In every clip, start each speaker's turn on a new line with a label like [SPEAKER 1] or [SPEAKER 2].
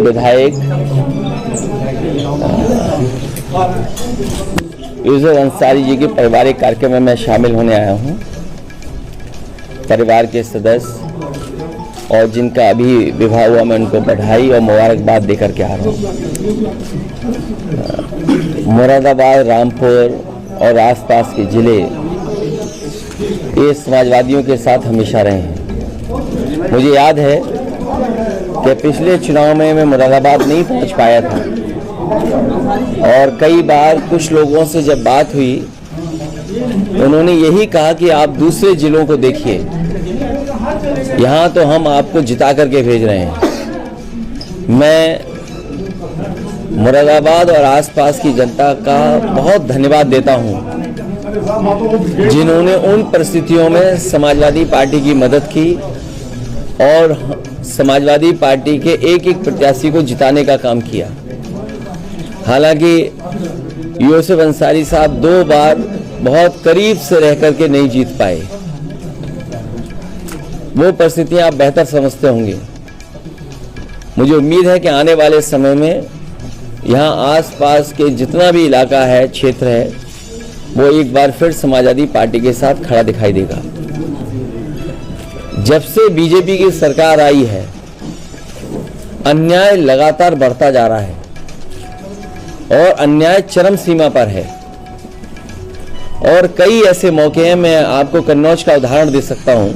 [SPEAKER 1] विधायक यूसुफ अंसारी जी के पारिवारिक कार्यक्रम में मैं शामिल होने आया हूं। परिवार के सदस्य और जिनका अभी विवाह हुआ, मैं उनको बधाई और मुबारकबाद देकर के आ रहा हूँ। मुरादाबाद, रामपुर और आसपास के जिले ये समाजवादियों के साथ हमेशा रहे हैं। मुझे याद है कि पिछले चुनाव में मैं मुरादाबाद नहीं पहुंच पाया था और कई बार कुछ लोगों से जब बात हुई, उन्होंने यही कहा कि आप दूसरे जिलों को देखिए, यहाँ तो हम आपको जिता करके भेज रहे हैं। मैं मुरादाबाद और आसपास की जनता का बहुत धन्यवाद देता हूँ जिन्होंने उन परिस्थितियों में समाजवादी पार्टी की मदद की और समाजवादी पार्टी के एक एक प्रत्याशी को जिताने का काम किया। हालांकि यूसुफ अंसारी साहब 2 बार बहुत करीब से रह करके नहीं जीत पाए। वो परिस्थितियां आप बेहतर समझते होंगे। मुझे उम्मीद है कि आने वाले समय में यहाँ आसपास के जितना भी इलाका है, क्षेत्र है, वो एक बार फिर समाजवादी पार्टी के साथ खड़ा दिखाई देगा। जब से बीजेपी की सरकार आई है, अन्याय लगातार बढ़ता जा रहा है और अन्याय चरम सीमा पर है। और कई ऐसे मौके हैं, मैं आपको कन्नौज का उदाहरण दे सकता हूं।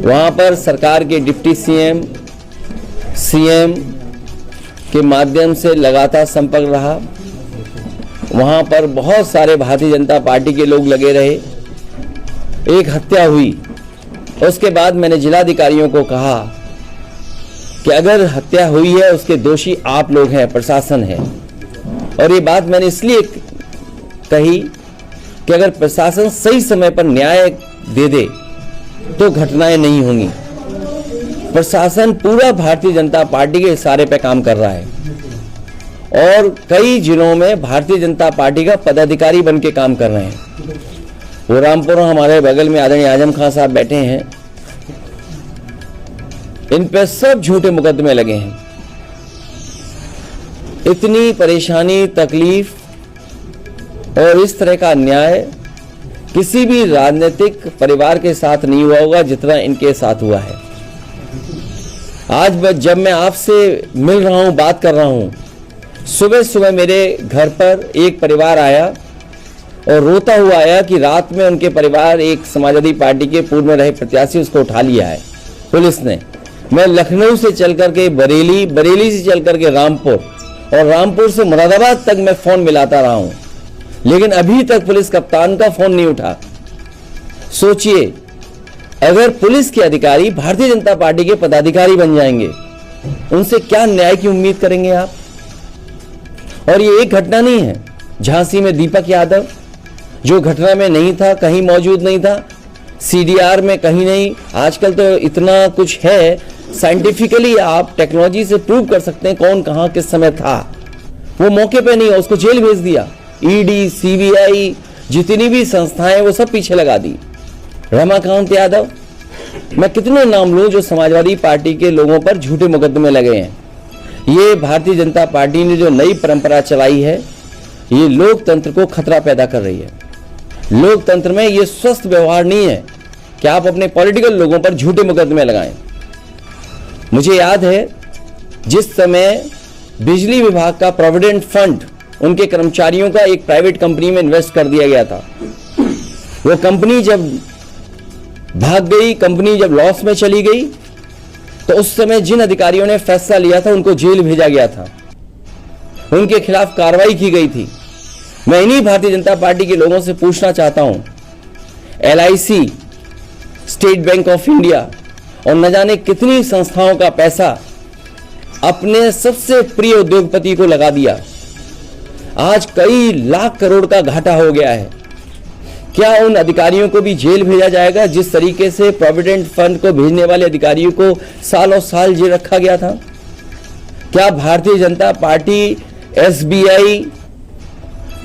[SPEAKER 1] वहां पर सरकार के डिप्टी सीएम के माध्यम से लगातार संपर्क रहा। वहां पर बहुत सारे भारतीय जनता पार्टी के लोग लगे रहे। एक हत्या हुई, उसके बाद मैंने जिलाधिकारियों को कहा कि अगर हत्या हुई है उसके दोषी आप लोग हैं, प्रशासन है। और ये बात मैंने इसलिए कही कि अगर प्रशासन सही समय पर न्याय दे दे तो घटनाएं नहीं होंगी। प्रशासन पूरा भारतीय जनता पार्टी के इशारे पे काम कर रहा है और कई जिलों में भारतीय जनता पार्टी का पदाधिकारी बन के काम कर रहे हैं। वो रामपुर हमारे बगल में आदरणीय आजम खान साहब बैठे हैं, इन पे सब झूठे मुकदमे लगे हैं। इतनी परेशानी, तकलीफ और इस तरह का अन्याय किसी भी राजनीतिक परिवार के साथ नहीं हुआ होगा जितना इनके साथ हुआ है। आज जब मैं आपसे मिल रहा हूं, बात कर रहा हूं, सुबह सुबह मेरे घर पर एक परिवार आया और रोता हुआ आया कि रात में उनके परिवार, एक समाजवादी पार्टी के पूर्व में रहे प्रत्याशी, उसको उठा लिया है पुलिस ने। मैं लखनऊ से चल करके बरेली, बरेली से चल करके रामपुर और रामपुर से मुरादाबाद तक मैं फोन मिलाता रहा हूं, लेकिन अभी तक पुलिस कप्तान का फोन नहीं उठा। सोचिए, अगर पुलिस के अधिकारी भारतीय जनता पार्टी के पदाधिकारी बन जाएंगे, उनसे क्या न्याय की उम्मीद करेंगे आप? और ये एक घटना नहीं है। झांसी में दीपक यादव जो घटना में नहीं था, कहीं मौजूद नहीं था, सीडीआर में कहीं नहीं। आजकल तो इतना कुछ है, साइंटिफिकली आप टेक्नोलॉजी से प्रूव कर सकते हैं कौन कहां किस समय था। वो मौके पे नहीं है, उसको जेल भेज दिया। ईडी, सीबीआई, जितनी भी संस्थाएं, वो सब पीछे लगा दी। रमाकांत यादव, मैं कितने नाम लूं जो समाजवादी पार्टी के लोगों पर झूठे मुकदमे लगे हैं। ये भारतीय जनता पार्टी ने जो नई परंपरा चलाई है, ये लोकतंत्र को खतरा पैदा कर रही है। लोकतंत्र में ये स्वस्थ व्यवहार नहीं है कि आप अपने पॉलिटिकल लोगों पर झूठे मुकदमे लगाएं। मुझे याद है जिस समय बिजली विभाग का प्रोविडेंट फंड, उनके कर्मचारियों का एक प्राइवेट कंपनी में इन्वेस्ट कर दिया गया था। वो कंपनी जब भाग गई, कंपनी जब लॉस में चली गई, तो उस समय जिन अधिकारियों ने फैसला लिया था उनको जेल भेजा गया था, उनके खिलाफ कार्रवाई की गई थी। मैं इन्हीं भारतीय जनता पार्टी के लोगों से पूछना चाहता हूं, LIC, state bank of India और न जाने कितनी संस्थाओं का पैसा अपने सबसे प्रिय उद्योगपति को लगा दिया। आज कई लाख करोड़ का घाटा हो गया है। क्या उन अधिकारियों को भी जेल भेजा जाएगा जिस तरीके से प्रोविडेंट फंड को भेजने वाले अधिकारियों को सालों साल जेल रखा गया था? क्या भारतीय जनता पार्टी SBI,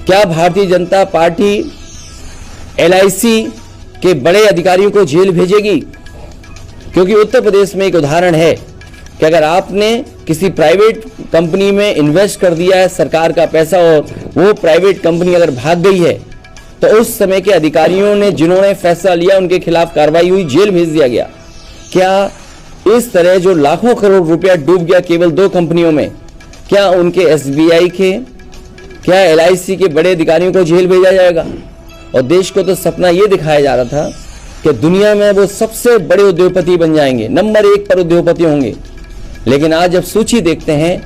[SPEAKER 1] क्या भारतीय जनता पार्टी LIC के बड़े अधिकारियों को जेल भेजेगी? क्योंकि उत्तर प्रदेश में एक उदाहरण है कि अगर आपने किसी प्राइवेट कंपनी में इन्वेस्ट कर दिया है सरकार का पैसा और वो प्राइवेट कंपनी अगर भाग गई है तो उस समय के अधिकारियों ने जिन्होंने फैसला लिया उनके खिलाफ कार्रवाई हुई, जेल भेज दिया गया। क्या इस तरह जो लाखों करोड़ रुपया डूब गया केवल 2 कंपनियों में, क्या उनके SBI के, क्या LIC के बड़े अधिकारियों को जेल भेजा जाएगा? और देश को तो सपना यह दिखाया जा रहा था कि दुनिया में वो सबसे बड़े उद्योगपति बन जाएंगे, नंबर 1 पर उद्योगपति होंगे। लेकिन आज जब सूची देखते हैं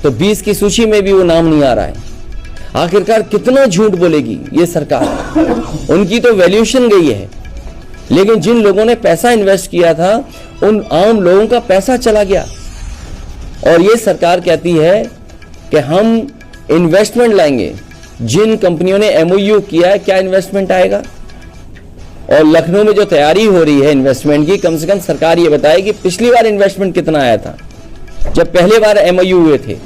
[SPEAKER 1] तो 20 की सूची में भी वो नाम नहीं आ रहा है। आखिरकार कितना झूठ बोलेगी ये सरकार? उनकी तो वैल्यूएशन गई है, लेकिन जिन लोगों ने पैसा इन्वेस्ट किया था उन आम लोगों का पैसा चला गया। और ये सरकार कहती है कि हम इन्वेस्टमेंट लाएंगे। जिन कंपनियों ने MOU किया है, क्या इन्वेस्टमेंट आएगा? और लखनऊ में जो तैयारी हो रही है इन्वेस्टमेंट की, कम से कम सरकार ये बताए कि पिछली बार इन्वेस्टमेंट कितना आया था जब पहले बार MOU हुए थे।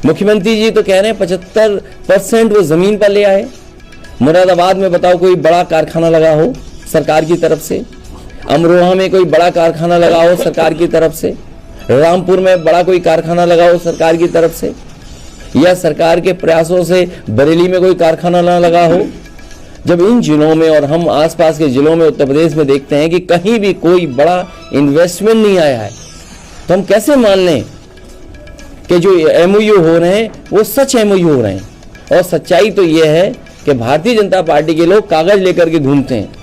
[SPEAKER 1] मुख्यमंत्री जी तो कह रहे हैं 75% वो जमीन पर ले आए। मुरादाबाद में बताओ कोई बड़ा कारखाना लगा हो सरकार की तरफ से, अमरोहा में कोई बड़ा कारखाना लगा हो सरकार की तरफ से, रामपुर में बड़ा कोई कारखाना लगा हो सरकार की तरफ से, या सरकार के प्रयासों से बरेली में कोई कारखाना ना लगा हो। जब इन जिलों में और हम आसपास के जिलों में उत्तर प्रदेश में देखते हैं कि कहीं भी कोई बड़ा इन्वेस्टमेंट नहीं आया है, तो हम कैसे मान लें कि जो MOU हो रहे हैं वो सच MOU हो रहे हैं? और सच्चाई तो ये है कि भारतीय जनता पार्टी के लोग कागज लेकर के घूमते हैं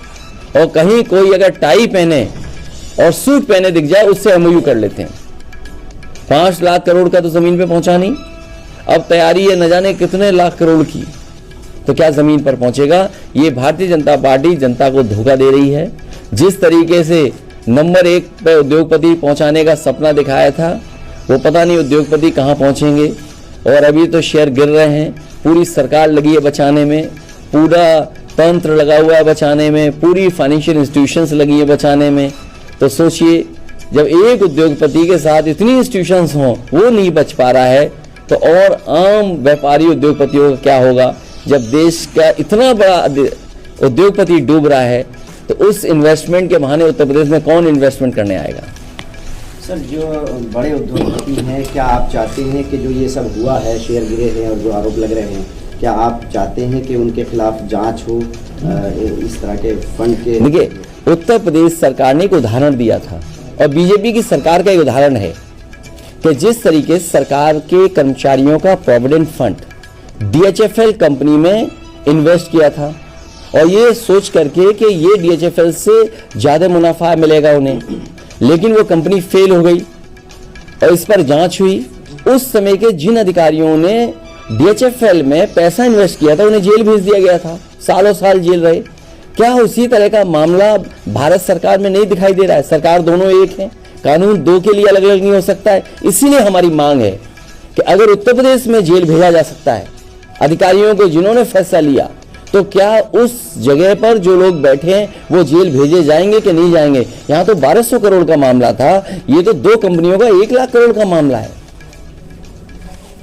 [SPEAKER 1] और कहीं कोई अगर टाई पहने और सूट पहने दिख जाए उससे MOU कर लेते हैं। 5 लाख करोड़ का तो जमीन पे पहुंचा नहीं, अब तैयारी है न जाने कितने लाख करोड़ की, तो क्या जमीन पर पहुंचेगा? ये भारतीय जनता पार्टी जनता को धोखा दे रही है। जिस तरीके से नंबर 1 पे उद्योगपति पहुंचाने का सपना दिखाया था, वो पता नहीं उद्योगपति कहां पहुंचेंगे। और अभी तो शेयर गिर रहे हैं, पूरी सरकार लगी है बचाने में, पूरा तंत्र लगा हुआ है बचाने में, पूरी फाइनेंशियल इंस्टीट्यूशंस लगी है बचाने में। तो सोचिए, जब एक उद्योगपति के साथ इतनी इंस्टीट्यूशंस हों वो नहीं बच पा रहा है, तो और आम व्यापारी उद्योगपतियों का क्या होगा? जब देश का इतना बड़ा उद्योगपति डूब रहा है तो उस इन्वेस्टमेंट के बहाने उत्तर प्रदेश में कौन इन्वेस्टमेंट करने आएगा?
[SPEAKER 2] सर, जो बड़े उद्योगपति हैं, क्या आप चाहते हैं कि जो ये सब हुआ है, शेयर गिरे हैं और जो आरोप लग रहे हैं, क्या आप चाहते हैं कि उनके खिलाफ जांच हो इस तरह के फंड के?
[SPEAKER 1] देखिए, उत्तर प्रदेश सरकार ने एक उदाहरण दिया था और बीजेपी की सरकार का एक उदाहरण है कि जिस तरीके से सरकार के कर्मचारियों का प्रोविडेंट फंड DHFL कंपनी में इन्वेस्ट किया था और ये सोच करके कि ये DHFL से ज़्यादा मुनाफा मिलेगा उन्हें, लेकिन वो कंपनी फेल हो गई और इस पर जांच हुई। उस समय के जिन अधिकारियों ने DHFL में पैसा इन्वेस्ट किया था उन्हें जेल भेज दिया गया था, सालों साल जेल रहे। क्या उसी तरह का मामला भारत सरकार में नहीं दिखाई दे रहा है? सरकार दोनों एक है, कानून दो के लिए अलग अलग नहीं हो सकता है। इसीलिए हमारी मांग है कि अगर उत्तर प्रदेश में जेल भेजा जा सकता है अधिकारियों को जिन्होंने फैसला लिया, तो क्या उस जगह पर जो लोग बैठे हैं वो जेल भेजे जाएंगे कि नहीं जाएंगे? यहाँ तो 1200 करोड़ का मामला था, ये तो 2 कंपनियों का 1 लाख करोड़ का मामला है।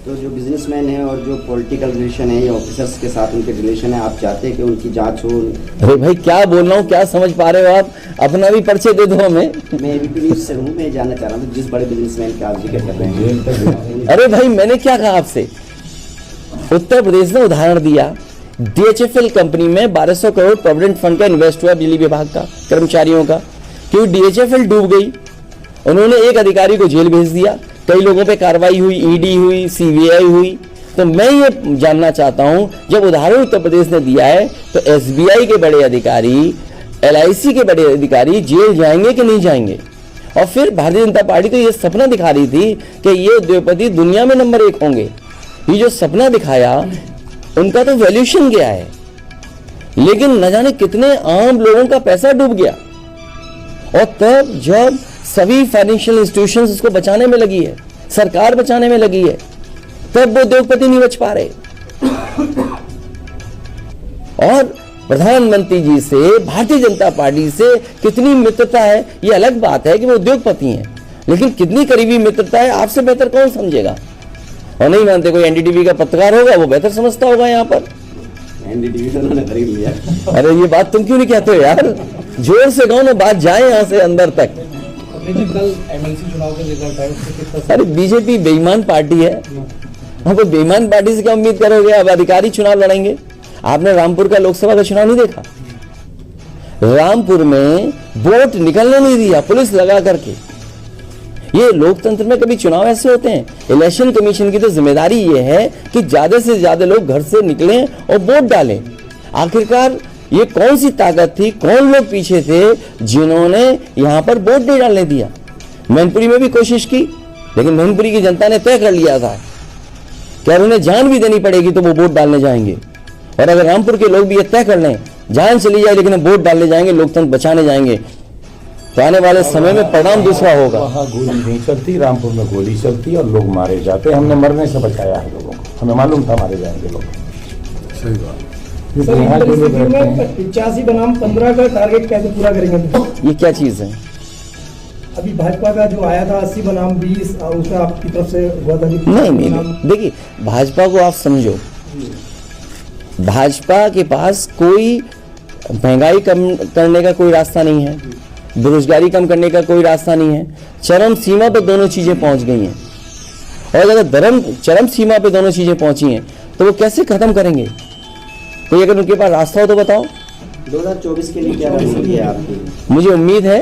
[SPEAKER 2] तो जो बिजनेसमैन है और जो पॉलिटिकल रिलेशन है या ऑफिसर्स के साथ उनके रिलेशन है, आप चाहते हैं कि उनकी जांच हो?
[SPEAKER 1] अरे भाई, क्या बोल रहा हूँ, क्या समझ पा रहे हो आप? अपना भी परिचय दे दो हमें।
[SPEAKER 2] मैं ABP न्यूज़ से हूँ, मैं जानना चाह रहा हूँ जिस बड़े बिजनेसमैन का आप जिक्र कर रहे हैं।
[SPEAKER 1] अरे भाई, मैंने क्या कहा आपसे? उत्तर प्रदेश ने उदाहरण दिया, DHFL कंपनी में 1200 करोड़ प्रोविडेंट फंड का इन्वेस्ट हुआ बिजली विभाग का कर्मचारियों का, क्योंकि DHFL डूब गई। उन्होंने एक अधिकारी को जेल भेज दिया, कई लोगों पे कार्रवाई हुई, ED हुई, CBI हुई। तो मैं ये जानना चाहता हूं, जब उदाहरण उत्तर प्रदेश ने दिया है तो SBI के बड़े अधिकारी, LIC के बड़े अधिकारी जेल जाएंगे कि नहीं जाएंगे? और फिर भारतीय जनता पार्टी तो ये सपना दिखा रही थी कि ये उद्योगपति दुनिया में नंबर 1 होंगे। ये जो सपना दिखाया उनका तो वैल्यूएशन गया है, लेकिन न जाने कितने आम लोगों का पैसा डूब गया। और तब जब सभी फाइनेंशियल इंस्टीट्यूशंस उसको बचाने में लगी है, सरकार बचाने में लगी है, तब वो उद्योगपति नहीं बच पा रहे। और प्रधानमंत्री जी से, भारतीय जनता पार्टी से कितनी मित्रता है, ये अलग बात है कि वो उद्योगपति हैं, लेकिन कितनी करीबी मित्रता है आपसे बेहतर कौन समझेगा? और नहीं मानते, कोई NDTV का पत्रकार होगा, वो बेहतर समझता होगा। यहाँ पर
[SPEAKER 2] NDTV उन्होंने खरीद लिया।
[SPEAKER 1] अरे ये बात तुम क्यों नहीं कहते हो यार? जोर से कहो ना, बात जाए यहाँ से अंदर तक।
[SPEAKER 3] लेकिन कल एमएलसी चुनाव का रिजल्ट है, उससे कितना
[SPEAKER 1] अरे बीजेपी बेईमान पार्टी है, अब बेईमान पार्टी से क्या उम्मीद करोगे? अब अधिकारी चुनाव लड़ेंगे। आपने रामपुर का लोकसभा का चुनाव नहीं देखा? रामपुर में वोट निकलने नहीं दिया पुलिस लगा करके। ये लोकतंत्र में कभी चुनाव ऐसे होते हैं? इलेक्शन कमीशन की तो जिम्मेदारी ये है कि ज्यादा से ज्यादा लोग घर से निकलें और वोट डालें। आखिरकार ये कौन सी ताकत थी, कौन लोग पीछे थे जिन्होंने यहां पर वोट नहीं डालने दिया? मैनपुरी में भी कोशिश की, लेकिन मैनपुरी की जनता ने तय कर लिया था कि अगर उन्हें जान भी देनी पड़ेगी तो वो वोट डालने जाएंगे। और अगर रामपुर के लोग भी ये तय कर लें, जान चली जाए लेकिन वोट डालने जाएंगे, लोकतंत्र बचाने जाएंगे, तो आने वाले समय में परिणाम दूसरा होगा।
[SPEAKER 4] वहाँ गोली नहीं चलती, रामपुर में गोली चलती और लोग मारे जाते। हमने मरने से बचाया है लोगों को, हमें मालूम था मारे जाएंगे लोग।
[SPEAKER 5] सही बात।
[SPEAKER 3] सर, इन परिस्थितियों में 85 बनाम 15 का टारगेट कैसे पूरा करेंगे?
[SPEAKER 1] ये क्या चीज है?
[SPEAKER 3] अभी भाजपा का जो आया था 80 बनाम 20, उसमें आपकी तरफ से हुआ था कि
[SPEAKER 1] नहीं, देखिए भाजपा को आप समझो, भाजपा के पास कोई महंगाई कम करने का कोई रास्ता नहीं है, बेरोजगारी कम करने का कोई रास्ता नहीं है। चरम सीमा पर दोनों चीजें पहुंच गई हैं, और अगर चरम सीमा पर दोनों चीजें पहुंची हैं तो वो कैसे खत्म करेंगे? तो अगर उनके पास रास्ता हो तो बताओ।
[SPEAKER 2] 2024 के लिए क्या रणनीति है आपकी?
[SPEAKER 1] मुझे उम्मीद है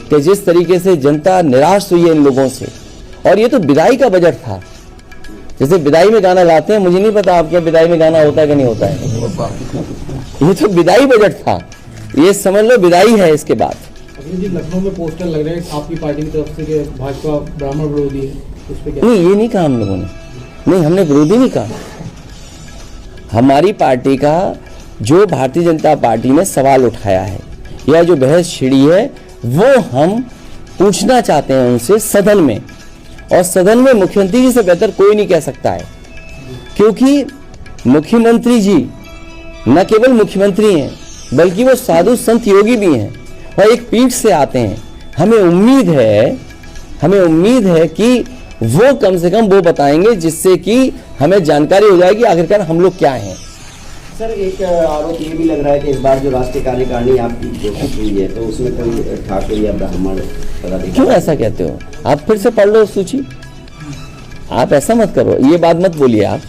[SPEAKER 1] कि जिस तरीके से जनता निराश हुई है इन लोगों से, और ये तो विदाई का बजट था, जैसे विदाई में गाना गाते हैं, मुझे नहीं पता आपके यहाँ विदाई में गाना होता है कि नहीं होता है। ये तो विदाई बजट था, ये समझ लो विदाई है इसके बाद।
[SPEAKER 3] जी, लखनऊ में पोस्टर लग रहे हैं आपकी पार्टी की तरफ से कि भाजपा ब्राह्मण विरोधी है, उस पर क्या?
[SPEAKER 1] नहीं, ये नहीं कहा हम लोगों ने, नहीं हमने विरोधी नहीं कहा। हमारी पार्टी का जो भारतीय जनता पार्टी ने सवाल उठाया है या जो बहस छिड़ी है वो हम पूछना चाहते हैं उनसे सदन में, और सदन में मुख्यमंत्री जी से बेहतर कोई नहीं कह सकता है, क्योंकि मुख्यमंत्री जी न केवल मुख्यमंत्री हैं बल्कि वो साधु संत योगी भी हैं और एक पीठ से आते हैं। हमें उम्मीद है कि वो कम से कम वो बताएंगे जिससे कि हमें जानकारी हो जाएगी आखिरकार हम लोग क्या हैं।
[SPEAKER 2] सर, एक आरोप ये भी लग रहा है कि इस बार जो राष्ट्रीय कार्यकारिणी आपकी घोषित हुई है तो उसमें कोई ठाकुर या ब्राह्मण पदाधिकारी।
[SPEAKER 1] क्यों ऐसा कहते हो? आप फिर से पढ़ लो सूची। आप ऐसा मत करो, ये बात मत बोलिए आप,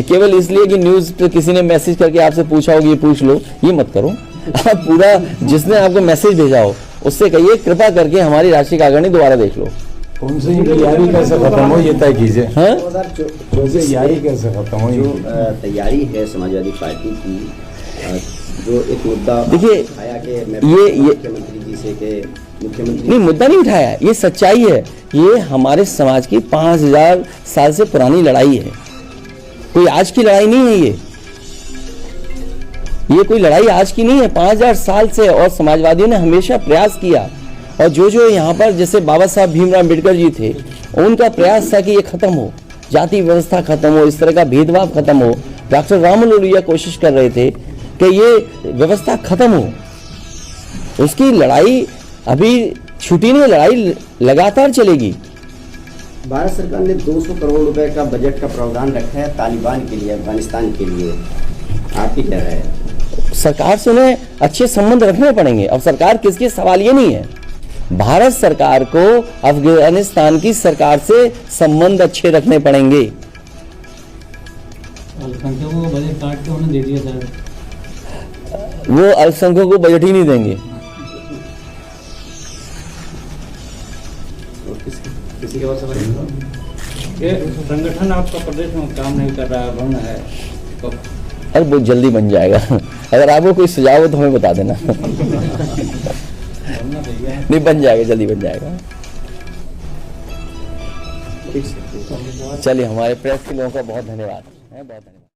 [SPEAKER 1] केवल इसलिए कि न्यूज पे किसी ने मैसेज करके आपसे पूछा होगा ये पूछ लो, ये मत करो। आप पूरा जिसने आपको मैसेज भेजा हो उससे कहिए कृपा करके हमारी राष्ट्रीय कार्यकारिणी दोबारा देख लो।
[SPEAKER 4] उनसे ये यारी कैसे खत्म हो ये तय कीजिए।
[SPEAKER 1] हाँ,
[SPEAKER 2] 2024
[SPEAKER 4] यारी कैसे खत्म हो?
[SPEAKER 2] जो तैयारी है समाजवादी पार्टी की, जो एक मुद्दा
[SPEAKER 1] देखिए,
[SPEAKER 2] उठाया कि मैं
[SPEAKER 1] ये
[SPEAKER 2] मुख्यमंत्री जी से कि मुख्यमंत्री
[SPEAKER 1] नहीं, मुद्दा नहीं उठाया, ये सच्चाई है। ये हमारे समाज की 5000 साल से पुरानी लड़ाई है, कोई आज की लड़ाई नहीं है। ये कोई लड़ाई आज की नहीं है, 5000 साल से, और समाजवादियों ने हमेशा प्रयास किया। और जो यहाँ पर जैसे बाबा साहब भीमराव अम्बेडकर जी थे, उनका प्रयास था कि ये खत्म हो, जाति व्यवस्था खत्म हो, इस तरह का भेदभाव खत्म हो। डॉक्टर राममनोहर लोहिया कोशिश कर रहे थे कि ये व्यवस्था खत्म हो। उसकी लड़ाई अभी छुट्टी नहीं, लड़ाई लगातार चलेगी।
[SPEAKER 2] भारत सरकार ने 200 करोड़ रुपए का बजट का प्रावधान रखा है तालिबान के लिए, अफगानिस्तान के लिए, आपकी क्या राय है?
[SPEAKER 1] सरकार से उन्हें अच्छे संबंध रखने पड़ेंगे। अब सरकार किसकी, सवाल ये नहीं है। भारत सरकार को अफगानिस्तान की सरकार से संबंध अच्छे रखने पड़ेंगे।
[SPEAKER 3] अल्पसंख्यकों को बजट काट के उन्हें दे दिया जाए,
[SPEAKER 1] वो अल्पसंख्यकों को बजट ही नहीं देंगे।
[SPEAKER 2] किसी के पास
[SPEAKER 3] संगठन आपका प्रदेश में काम नहीं कर रहा है, बंद है, तो
[SPEAKER 1] अरे बहुत जल्दी बन जाएगा। अगर आपको कोई सुझाव हो तो हमें बता देना। नहीं, बन जाएगा, जल्दी बन जाएगा। चलिए, हमारे प्रेस के लोगों का बहुत धन्यवाद।